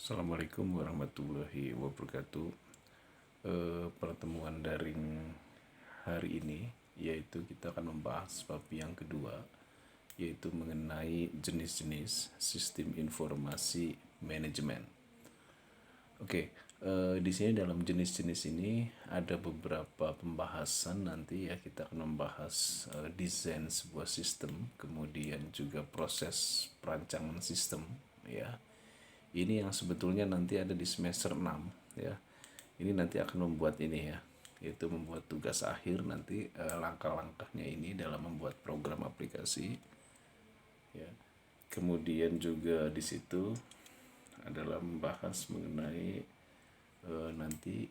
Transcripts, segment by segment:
Assalamualaikum warahmatullahi wabarakatuh. Pertemuan daring hari ini yaitu kita akan membahas bab yang kedua, yaitu mengenai jenis-jenis sistem informasi manajemen. Oke, di sini dalam jenis-jenis ini ada beberapa pembahasan. Nanti ya kita akan membahas desain sebuah sistem, kemudian juga proses perancangan sistem, ya. Ini yang sebetulnya nanti ada di semester 6, ya. Ini nanti akan membuat ini, ya, yaitu membuat tugas akhir nanti, langkah-langkahnya ini dalam membuat program aplikasi, ya. Kemudian juga di situ adalah membahas mengenai nanti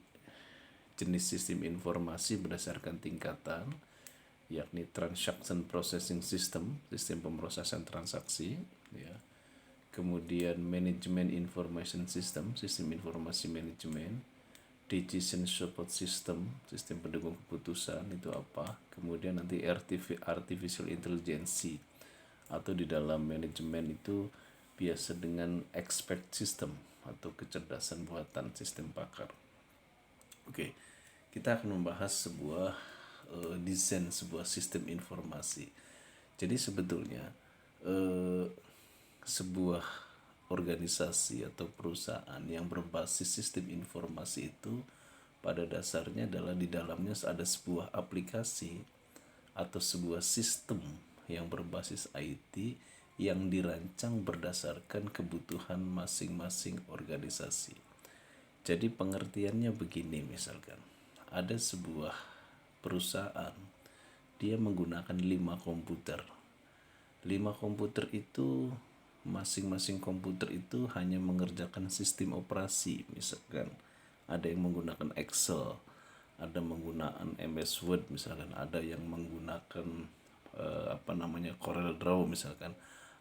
jenis sistem informasi berdasarkan tingkatan, yakni transaction processing system, sistem pemrosesan transaksi, ya. Kemudian manajemen information system, sistem informasi manajemen. Decision support system, sistem pendukung keputusan itu apa. Kemudian nanti artificial intelligence, atau di dalam manajemen itu biasa dengan expert system atau kecerdasan buatan sistem pakar. Oke, kita akan membahas sebuah desain sebuah sistem informasi. Jadi sebetulnya sebuah organisasi atau perusahaan yang berbasis sistem informasi itu pada dasarnya adalah di dalamnya ada sebuah aplikasi atau sebuah sistem yang berbasis IT yang dirancang berdasarkan kebutuhan masing-masing organisasi. Jadi pengertiannya begini, misalkan ada sebuah perusahaan, dia menggunakan 5 komputer. 5 komputer itu, masing-masing komputer itu hanya mengerjakan sistem operasi. Misalkan ada yang menggunakan Excel, ada menggunakan MS Word, misalkan ada yang menggunakan Corel Draw, misalkan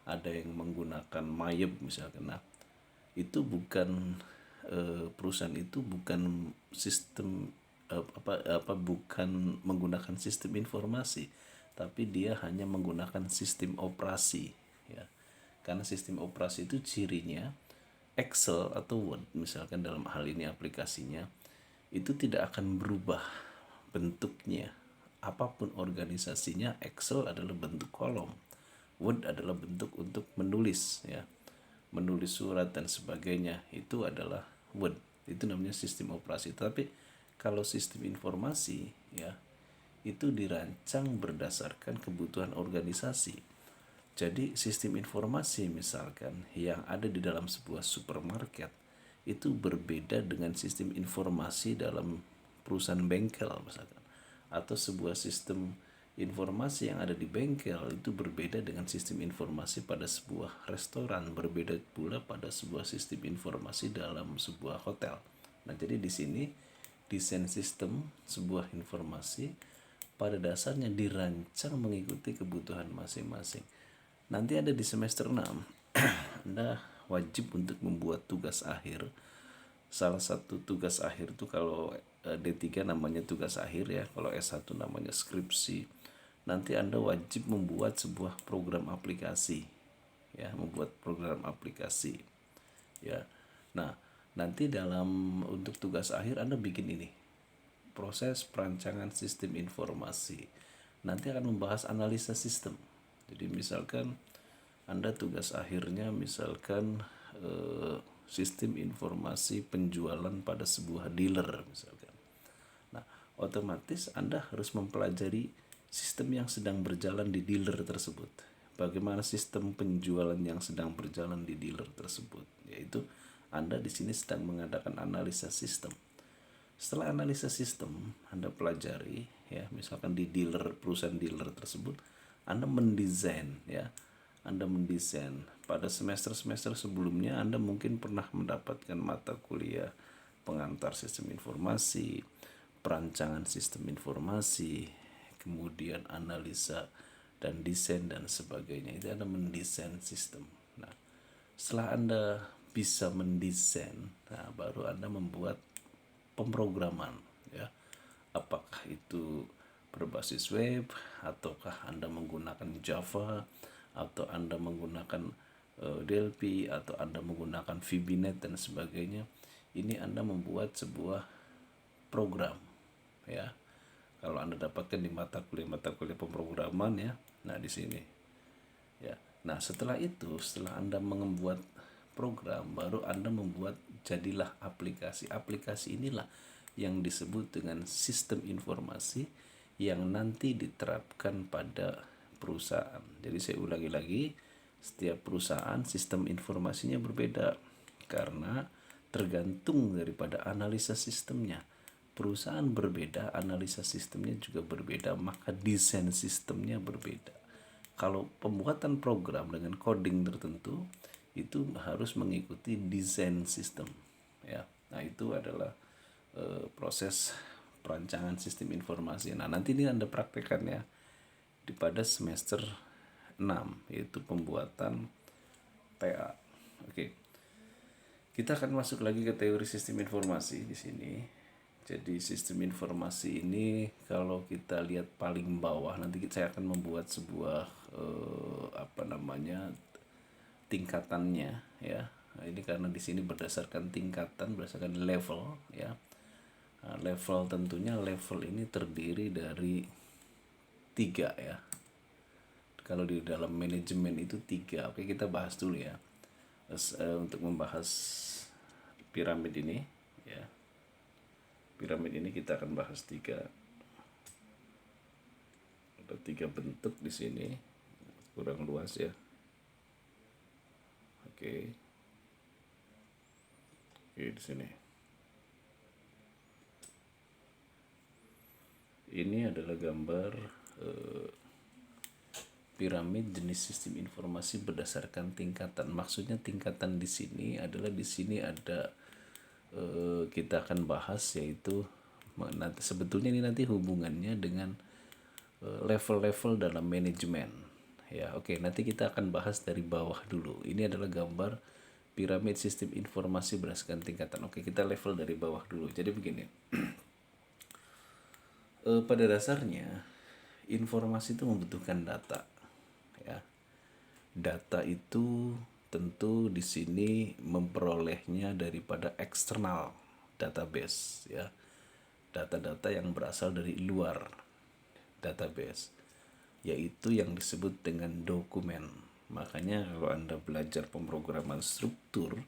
ada yang menggunakan Mayeb, misalkan. Nah, itu bukan perusahaan itu bukan sistem bukan menggunakan sistem informasi, tapi dia hanya menggunakan sistem operasi, ya. Karena sistem operasi itu cirinya Excel atau Word, misalkan dalam hal ini aplikasinya, itu tidak akan berubah bentuknya. Apapun organisasinya, Excel adalah bentuk kolom, Word adalah bentuk untuk menulis, ya, menulis surat dan sebagainya, itu adalah Word. Itu namanya sistem operasi. Tapi kalau sistem informasi, ya, itu dirancang berdasarkan kebutuhan organisasi. Jadi sistem informasi misalkan yang ada di dalam sebuah supermarket itu berbeda dengan sistem informasi dalam perusahaan bengkel, misalkan, atau sebuah sistem informasi yang ada di bengkel itu berbeda dengan sistem informasi pada sebuah restoran, berbeda pula pada sebuah sistem informasi dalam sebuah hotel. Nah, jadi di sini desain sistem sebuah informasi pada dasarnya dirancang mengikuti kebutuhan masing-masing. Nanti ada di semester 6 Anda wajib untuk membuat tugas akhir. Salah satu tugas akhir itu kalau D3 namanya tugas akhir, ya. Kalau S1 namanya skripsi. Nanti Anda wajib membuat sebuah program aplikasi, ya, membuat program aplikasi, ya. Nah, nanti untuk tugas akhir Anda bikin ini, proses perancangan sistem informasi. Nanti akan membahas analisa sistem. Jadi misalkan Anda tugas akhirnya misalkan sistem informasi penjualan pada sebuah dealer, misalkan. Nah, otomatis Anda harus mempelajari sistem yang sedang berjalan di dealer tersebut. Bagaimana sistem penjualan yang sedang berjalan di dealer tersebut, yaitu Anda di sini sedang mengadakan analisa sistem. Setelah analisa sistem Anda pelajari, ya, misalkan di perusahaan dealer tersebut, Anda mendesain, ya. Anda mendesain pada semester-semester sebelumnya Anda mungkin pernah mendapatkan mata kuliah pengantar sistem informasi, perancangan sistem informasi, kemudian analisa dan desain dan sebagainya. Itu Anda mendesain sistem. Nah, setelah Anda bisa mendesain, nah, baru Anda membuat pemrograman, ya. Apakah itu berbasis web, ataukah Anda menggunakan Java, atau Anda menggunakan DLP atau Anda menggunakan VBNet dan sebagainya, ini Anda membuat sebuah program, ya. Kalau Anda dapatkan di mata kuliah pemrograman, ya. Nah, di sini, ya. Nah, setelah Anda membuat program, baru Anda membuat jadilah aplikasi. Aplikasi inilah yang disebut dengan sistem informasi yang nanti diterapkan pada perusahaan. Jadi saya ulangi lagi, setiap perusahaan sistem informasinya berbeda karena tergantung daripada analisa sistemnya. Perusahaan berbeda, analisa sistemnya juga berbeda, maka desain sistemnya berbeda. Kalau pembuatan program dengan coding tertentu itu harus mengikuti desain sistem, ya. Nah, itu adalah proses perancangan sistem informasi. Nah, nanti ini Anda praktekkan, ya, pada semester 6, yaitu pembuatan TA. Oke. Kita akan masuk lagi ke teori sistem informasi di sini. Jadi sistem informasi ini kalau kita lihat paling bawah, nanti saya akan membuat sebuah tingkatannya, ya. Nah, ini karena di sini berdasarkan tingkatan, berdasarkan level, ya. Nah, level ini terdiri dari 3, ya. Kalau di dalam manajemen itu 3. Oke, kita bahas dulu, ya. Untuk membahas piramid ini, ya. Piramid ini kita akan bahas 3. Ada 3 bentuk di sini, kurang luas, ya. Oke. Oke, di sini. Ini adalah gambar piramid jenis sistem informasi berdasarkan tingkatan. Maksudnya tingkatan di sini adalah di sini ada kita akan bahas, yaitu sebetulnya ini nanti hubungannya dengan level-level dalam manajemen, ya. Oke, nanti kita akan bahas dari bawah dulu. Ini adalah gambar piramid sistem informasi berdasarkan tingkatan. Oke, kita level dari bawah dulu. Jadi begini, pada dasarnya informasi itu membutuhkan data, ya. Data itu tentu di sini memperolehnya daripada eksternal database, ya. Data-data yang berasal dari luar database, yaitu yang disebut dengan dokumen. Makanya kalau Anda belajar pemrograman struktur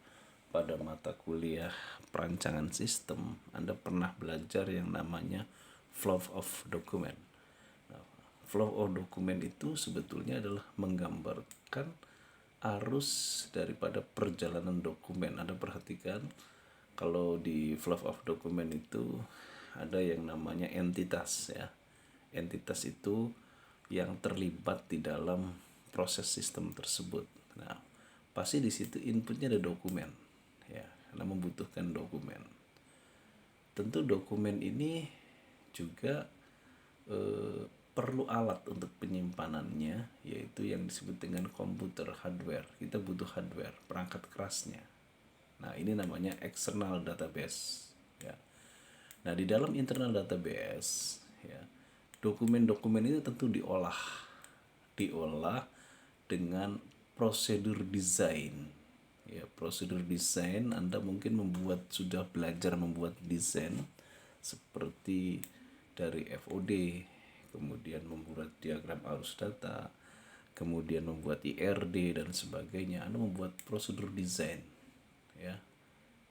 pada mata kuliah perancangan sistem, Anda pernah belajar yang namanya flow of document. Nah, flow of document itu sebetulnya adalah menggambarkan arus daripada perjalanan dokumen. Anda perhatikan kalau di flow of document itu ada yang namanya entitas, ya. Entitas itu yang terlibat di dalam proses sistem tersebut. Nah, pasti di situ inputnya ada dokumen, ya, karena membutuhkan dokumen. Tentu dokumen ini juga perlu alat untuk penyimpanannya, yaitu yang disebut dengan komputer, hardware. Kita butuh hardware, perangkat kerasnya. Nah, ini namanya external database, ya. Nah, di dalam internal database, ya, dokumen-dokumen itu tentu diolah dengan prosedur desain, ya. Prosedur desain, Anda mungkin sudah belajar membuat desain seperti dari FOD, kemudian membuat diagram arus data, kemudian membuat IRD dan sebagainya. Anda membuat prosedur desain, ya.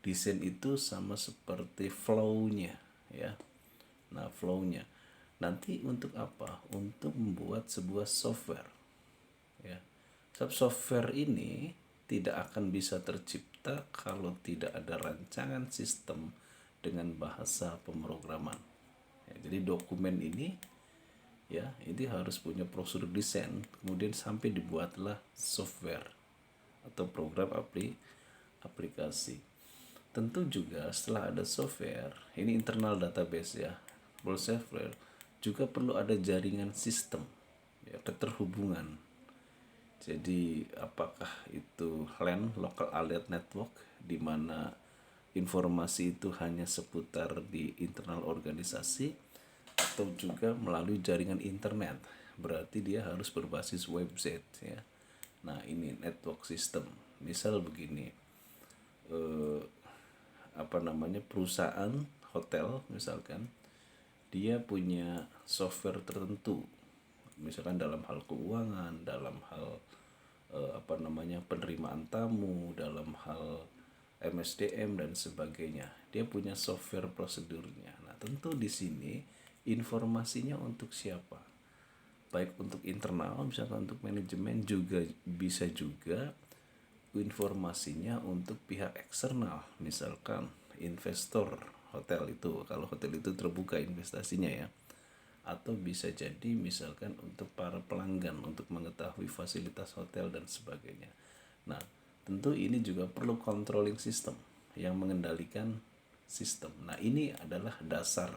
Desain itu sama seperti flow-nya, ya. Nah, flow-nya nanti untuk apa? Untuk membuat sebuah software, ya. Software ini tidak akan bisa tercipta kalau tidak ada rancangan sistem dengan bahasa pemrograman, ya. Jadi dokumen ini, ya, ini harus punya prosedur desain, kemudian sampai dibuatlah software atau program aplikasi. Tentu juga setelah ada software, ini internal database, ya, software juga perlu ada jaringan sistem, ya, keterhubungan. Jadi apakah itu LAN, local area network, di mana informasi itu hanya seputar di internal organisasi, atau juga melalui jaringan internet. Berarti dia harus berbasis website, ya. Nah, ini network system. Misal begini, eh, perusahaan hotel misalkan, dia punya software tertentu, misalkan dalam hal keuangan, dalam hal penerimaan tamu, dalam hal MSDM dan sebagainya. Dia punya software prosedurnya. Nah, tentu di sini informasinya untuk siapa? Baik untuk internal, misalkan untuk manajemen, juga bisa juga informasinya untuk pihak eksternal, misalkan investor hotel itu, kalau hotel itu terbuka investasinya ya, atau bisa jadi misalkan untuk para pelanggan untuk mengetahui fasilitas hotel dan sebagainya. Nah, tentu ini juga perlu controlling system yang mengendalikan sistem. Nah, ini adalah dasar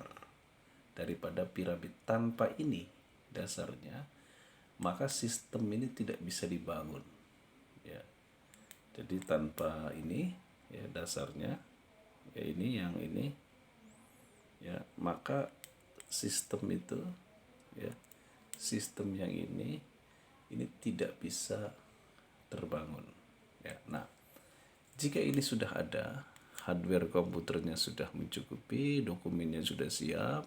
daripada piramid. Tanpa ini dasarnya, maka sistem ini tidak bisa dibangun. Ya, jadi tanpa ini ya dasarnya, ya ini yang ini ya, maka sistem itu ya, sistem yang ini tidak bisa terbangun ya. Nah, jika ini sudah ada, hardware komputernya sudah mencukupi, dokumennya sudah siap,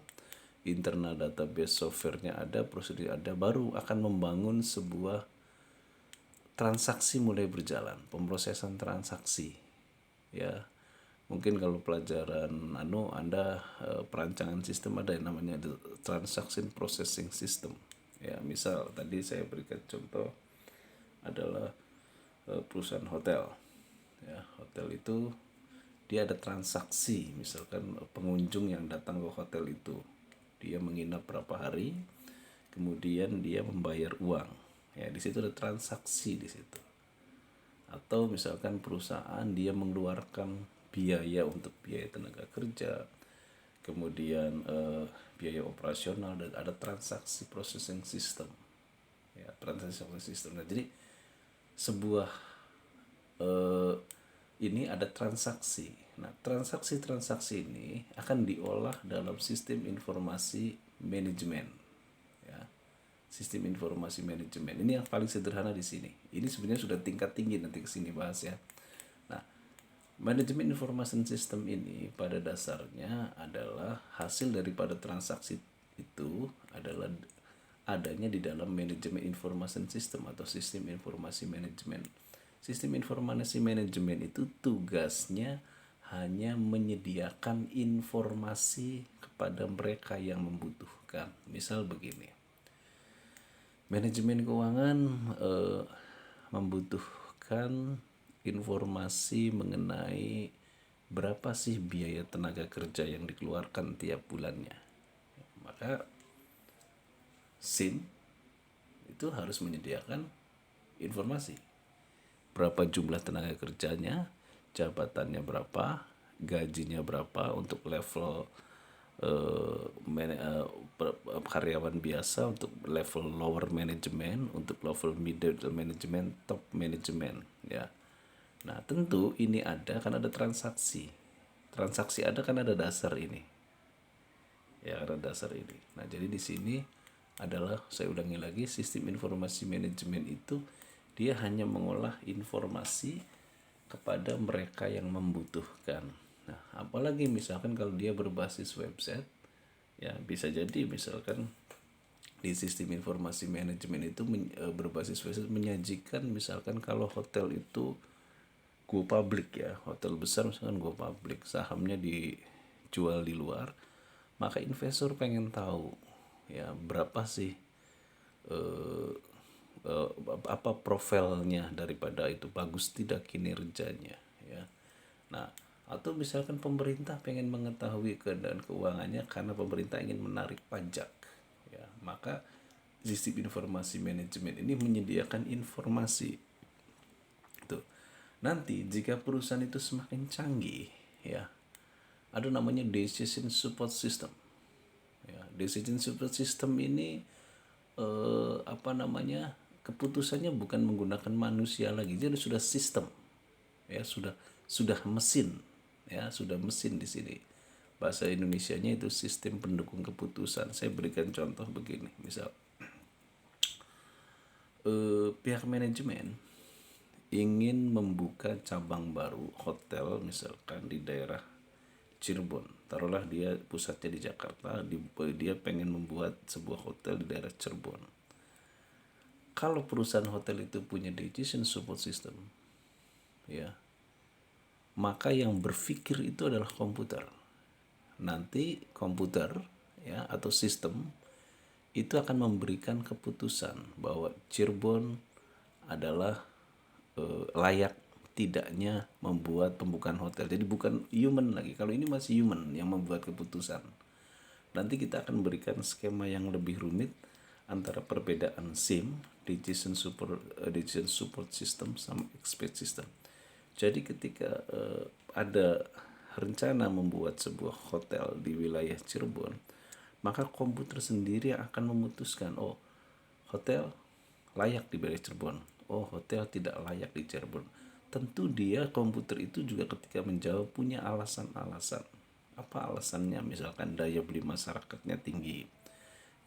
internal database softwarenya ada, prosedur ada, baru akan membangun sebuah transaksi mulai berjalan, pemrosesan transaksi ya. Mungkin kalau pelajaran Anda perancangan sistem ada yang namanya transaction processing system ya. Misal tadi saya berikan contoh adalah perusahaan hotel ya. Hotel itu dia ada transaksi, misalkan pengunjung yang datang ke hotel itu dia menginap berapa hari, kemudian dia membayar uang ya, di situ ada transaksi di situ. Atau misalkan perusahaan dia mengeluarkan biaya untuk biaya tenaga kerja, kemudian biaya operasional, dan ada transaksi processing system ya, transaksi processing system. Nah, jadi sebuah ini ada transaksi. Nah, transaksi-transaksi ini akan diolah dalam sistem informasi manajemen. Ya, sistem informasi manajemen ini yang paling sederhana di sini. Ini sebenarnya sudah tingkat tinggi, nanti ke sini bahas ya. Nah, manajemen information system ini pada dasarnya adalah hasil daripada transaksi itu adalah adanya di dalam manajemen information system atau sistem informasi manajemen. Sistem informasi manajemen itu tugasnya hanya menyediakan informasi kepada mereka yang membutuhkan. Misal begini, manajemen keuangan membutuhkan informasi mengenai berapa sih biaya tenaga kerja yang dikeluarkan tiap bulannya. Maka SIM itu harus menyediakan informasi berapa jumlah tenaga kerjanya, jabatannya berapa, gajinya berapa untuk level karyawan biasa, untuk level lower management, untuk level middle management, top management ya. Nah, tentu ini ada kan ada transaksi. Transaksi ada kan ada dasar ini. Ya, ada dasar ini. Nah, jadi di sini adalah, saya ulangi lagi, sistem informasi manajemen itu dia hanya mengolah informasi kepada mereka yang membutuhkan. Nah, apalagi misalkan kalau dia berbasis website, ya bisa jadi misalkan di sistem informasi manajemen itu berbasis website menyajikan, misalkan kalau hotel itu go public ya, hotel besar misalkan go public, sahamnya dijual di luar, maka investor pengen tahu ya berapa sih apa profilnya daripada itu, bagus tidak kinerjanya ya. Nah, atau misalkan pemerintah pengen mengetahui keadaan keuangannya karena pemerintah ingin menarik pajak ya, maka sistem informasi manajemen ini menyediakan informasi itu. Nanti jika perusahaan itu semakin canggih ya, ada namanya decision support system ya. Decision support system ini keputusannya bukan menggunakan manusia lagi, jadi sudah sistem ya, sudah mesin ya, sudah mesin di sini. Bahasa Indonesianya itu sistem pendukung keputusan. Saya berikan contoh begini, misal pihak manajemen ingin membuka cabang baru hotel misalkan di daerah Cirebon, taruhlah dia pusatnya di Jakarta, dia pengen membuat sebuah hotel di daerah Cirebon. Kalau perusahaan hotel itu punya decision support system, ya, maka yang berpikir itu adalah komputer. Nanti komputer, ya, atau sistem itu akan memberikan keputusan bahwa Cirebon adalah layak tidaknya membuat pembukaan hotel. Jadi bukan human lagi. Kalau ini masih human yang membuat keputusan. Nanti kita akan berikan skema yang lebih rumit antara perbedaan SIM, decision support system, sama expert system. Jadi ketika ada rencana membuat sebuah hotel di wilayah Cirebon, maka komputer sendiri akan memutuskan, oh, hotel layak di wilayah Cirebon, oh, hotel tidak layak di Cirebon. Tentu dia, komputer itu juga ketika menjawab punya alasan-alasan. Apa alasannya? Misalkan daya beli masyarakatnya tinggi.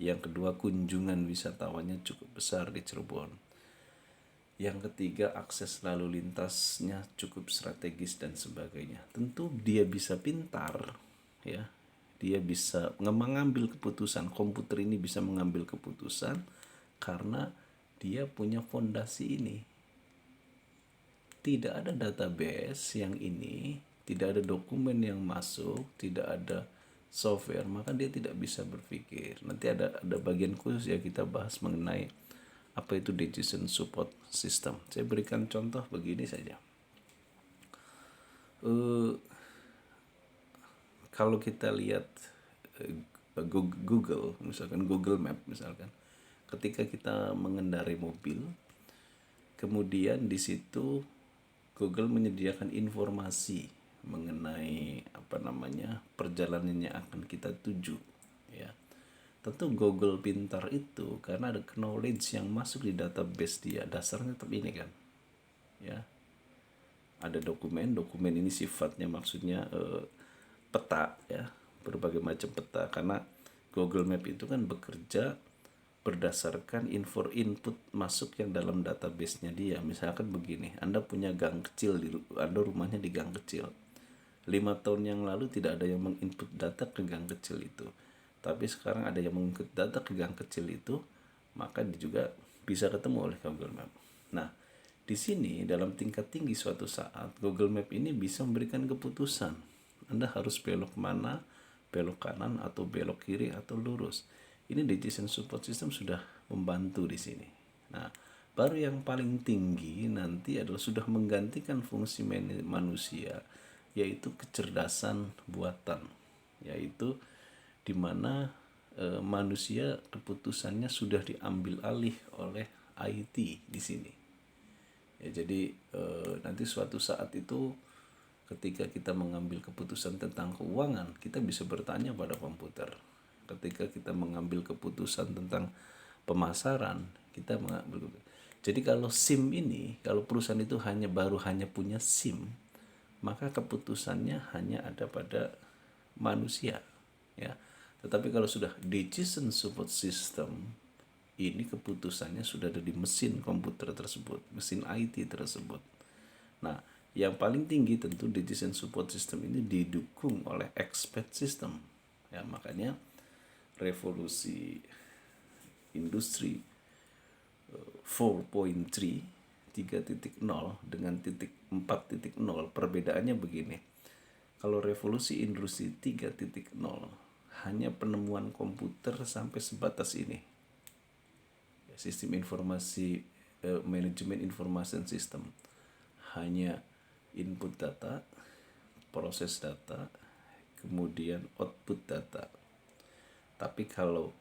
Yang kedua, kunjungan wisatawannya cukup besar di Cirebon. Yang ketiga, akses lalu lintasnya cukup strategis dan sebagainya. Tentu dia bisa pintar, ya. Dia bisa mengambil keputusan. Komputer ini bisa mengambil keputusan karena dia punya fondasi ini. Tidak ada database yang ini, tidak ada dokumen yang masuk, tidak ada software, maka dia tidak bisa berpikir. Nanti ada bagian khusus ya kita bahas mengenai apa itu decision support system. Saya berikan contoh begini saja. Kalau kita lihat Google, misalkan Google Map, misalkan, ketika kita mengendarai mobil, kemudian di situ Google menyediakan informasi mengenai perjalanannya akan kita tuju, ya. Tentu Google pintar itu karena ada knowledge yang masuk di database dia. Dasarnya tetap ini kan, ya. Ada dokumen ini sifatnya maksudnya peta, ya, berbagai macam peta, karena Google Map itu kan bekerja berdasarkan input masuk yang dalam database-nya dia. Misalkan begini, Anda punya gang kecil, Anda rumahnya di gang kecil. 5 tahun yang lalu tidak ada yang menginput data ke gang kecil itu, tapi sekarang ada yang menginput data ke gang kecil itu, maka juga bisa ketemu oleh Google Map. Nah, di sini dalam tingkat tinggi suatu saat Google Map ini bisa memberikan keputusan. Anda harus belok mana, belok kanan atau belok kiri atau lurus. Ini decision support system sudah membantu di sini. Nah, baru yang paling tinggi nanti adalah sudah menggantikan fungsi manusia, yaitu kecerdasan buatan, yaitu di mana manusia keputusannya sudah diambil alih oleh IT di sini. Ya, jadi nanti suatu saat itu ketika kita mengambil keputusan tentang keuangan, kita bisa bertanya pada komputer. Ketika kita mengambil keputusan tentang pemasaran, kita mengambil. Jadi kalau SIM ini, kalau perusahaan itu hanya punya SIM, maka keputusannya hanya ada pada manusia, ya. Tetapi kalau sudah decision support system, ini keputusannya sudah ada di mesin komputer tersebut, mesin IT tersebut. Nah, yang paling tinggi tentu decision support system ini didukung oleh expert system. Ya, makanya revolusi industri 4.3 3.0 dengan 4.0, perbedaannya begini. Kalau revolusi industri 3.0 hanya penemuan komputer sampai sebatas ini. Sistem informasi, manajemen information system, hanya input data, proses data, kemudian output data. Tapi kalau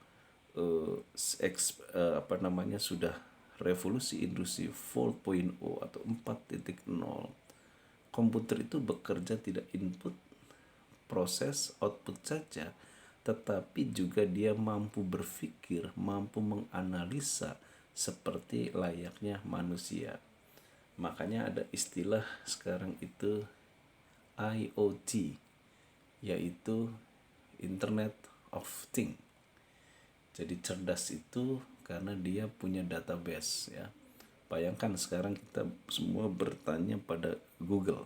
sudah revolusi industri 4.0 atau 4.0, komputer itu bekerja tidak input, proses, output saja, tetapi juga dia mampu berpikir, mampu menganalisa seperti layaknya manusia. Makanya ada istilah sekarang itu IoT, yaitu Internet of Things. Jadi cerdas itu karena dia punya database, ya. Bayangkan sekarang kita semua bertanya pada Google.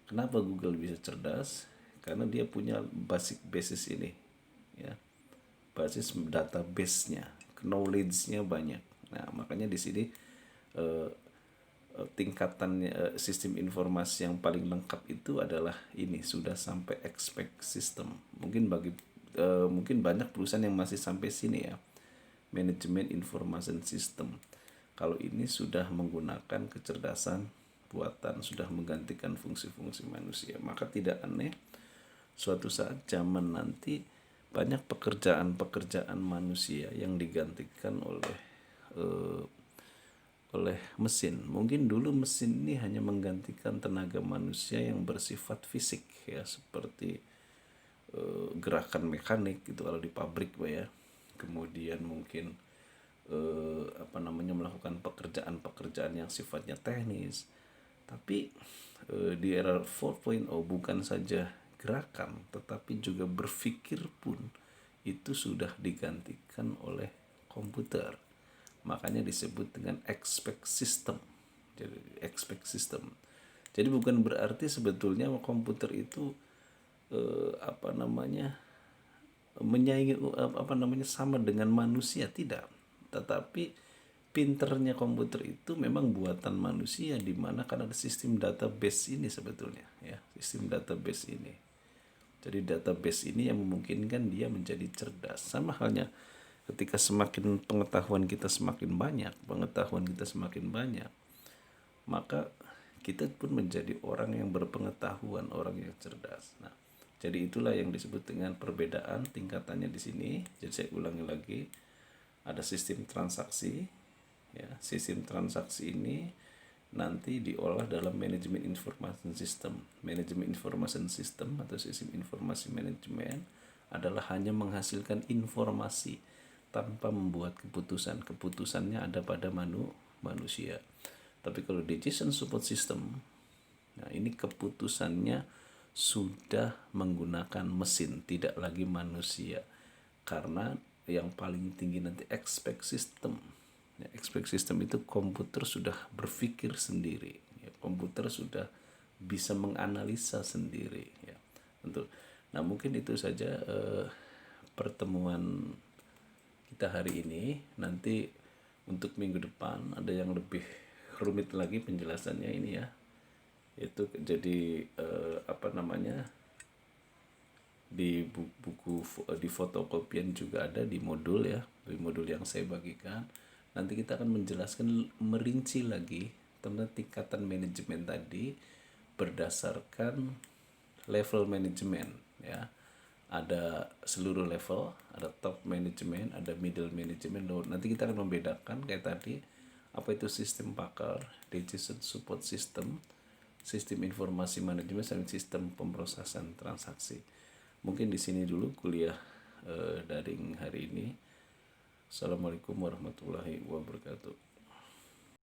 Kenapa Google bisa cerdas? Karena dia punya basis ini, ya, basis database-nya, knowledge-nya banyak. Nah, makanya di sini eh, tingkatannya, sistem informasi yang paling lengkap itu adalah ini, sudah sampai expect system. Mungkin banyak perusahaan yang masih sampai sini ya, manajemen information system. Kalau ini sudah menggunakan kecerdasan buatan, sudah menggantikan fungsi-fungsi manusia, maka tidak aneh suatu saat zaman nanti banyak pekerjaan-pekerjaan manusia yang digantikan eh, oleh mesin. Mungkin dulu mesin ini hanya menggantikan tenaga manusia yang bersifat fisik ya, seperti gerakan mekanik gitu kalau di pabrik Pak ya. Kemudian mungkin melakukan pekerjaan-pekerjaan yang sifatnya teknis. Tapi di era 4.0 bukan saja gerakan tetapi juga berpikir pun itu sudah digantikan oleh komputer. Makanya disebut dengan expect system. Jadi expect system. Jadi bukan berarti sebetulnya komputer itu eh, apa namanya menyaingi sama dengan manusia, tidak. Tetapi pinternya komputer itu memang buatan manusia, di mana karena ada sistem database ini sebetulnya ya, sistem database ini. Jadi database ini yang memungkinkan dia menjadi cerdas. Sama halnya ketika semakin pengetahuan kita semakin banyak, maka kita pun menjadi orang yang berpengetahuan, orang yang cerdas. Nah, jadi itulah yang disebut dengan perbedaan tingkatannya di sini. Jadi saya ulangi lagi, ada sistem transaksi, ya. Sistem transaksi ini nanti diolah dalam manajemen information system. Manajemen information system atau sistem informasi manajemen adalah hanya menghasilkan informasi tanpa membuat keputusan. Keputusannya ada pada manusia. Tapi kalau decision support system, nah ini keputusannya sudah menggunakan mesin, tidak lagi manusia. Karena yang paling tinggi nanti expect system. Ya, expect system itu komputer sudah berpikir sendiri. Ya, komputer sudah bisa menganalisa sendiri. Ya, tentu. Nah mungkin itu saja pertemuan kita hari ini. Nanti untuk minggu depan ada yang lebih rumit lagi penjelasannya ini ya, itu jadi di buku di fotokopian juga ada di modul ya, di modul yang saya bagikan. Nanti kita akan menjelaskan merinci lagi tentang tingkatan manajemen tadi berdasarkan level manajemen ya. Ada seluruh level, ada top manajemen, ada middle manajemen, low. Nanti kita akan membedakan kayak tadi, apa itu sistem pakar, decision support system, sistem informasi manajemen, dan sistem pemrosesan transaksi. Mungkin di sini dulu kuliah daring hari ini. Assalamualaikum warahmatullahi wabarakatuh.